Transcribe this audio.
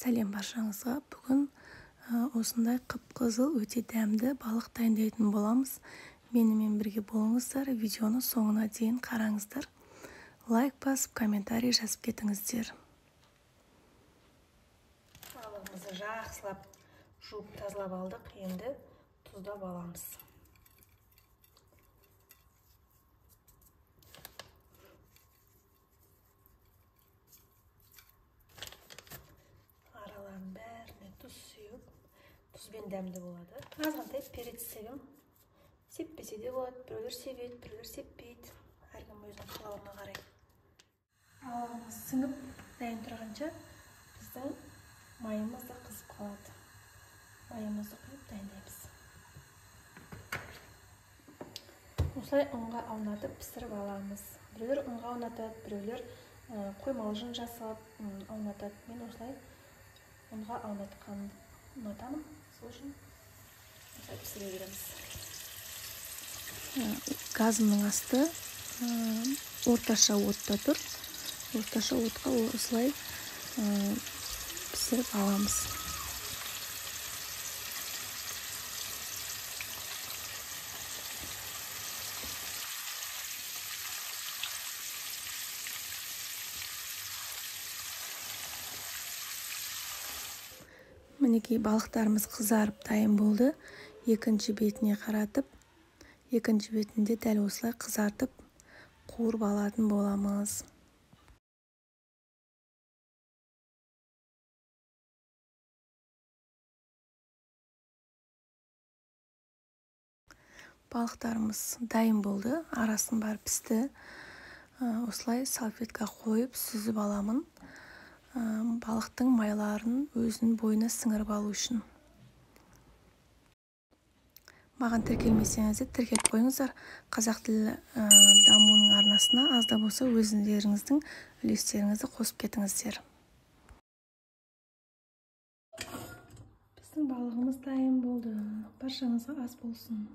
Сәлем баршаңызға. Бүгін осындай қып-қызыл өте дәмді балық дайындайтын боламыз. Менімен бірге болыңыздар, видеоны соңына дейін қараңыздар. Лайк басып, комментарий жазып кетіңіздер. Балығымызды жақсылап жуып тазалап алдық. Енді тұздап аламыз. Бәріне тұз сүйіп, тұзбен дәмді болады. Азғантай перец себем. Сеппесе де болады. Біреулер себеді, біреулер сеппейді. Әркім өзінің қалауына қарай. Балығымыз сіңіп дайын тұрғанша біздің майымыз да қызып қалады. Майымызды құйып дайындаймыз. Осылай ұнға аунатып пісіріп аламыз. Біреулер ұнға аунатады, біреулер қоймалжын жасап аунатады. Мен осылай ұнға аунатқан ұнатамын, сол үшін осылай пісіре береміз. Газымның асты орташа отта тұр. Орташа отқа осылай пісіріп аламыз. Мінекей балықтарымыз қызарып дайын болды. Екінші бетіне қаратып, екінші бетінде дәл осылай қызартып қуырып алатын боламыз. Балықтарымыз дайын болды. Арасын бар пісті. Осылай салфетка қойып сүзіп аламын. Балықтың майларын өзінің бойына сіңіріп алу үшін. Маған тіркелмесеңіздер, тіркеліп қойыңыздар. Қазақ тілі дамуының арнасына аз да болса өзіңдеріңіздің үлестеріңізді қосып кетіңіздер. Біздің балығымыз дайын болды. Баршаңызға ас болсын.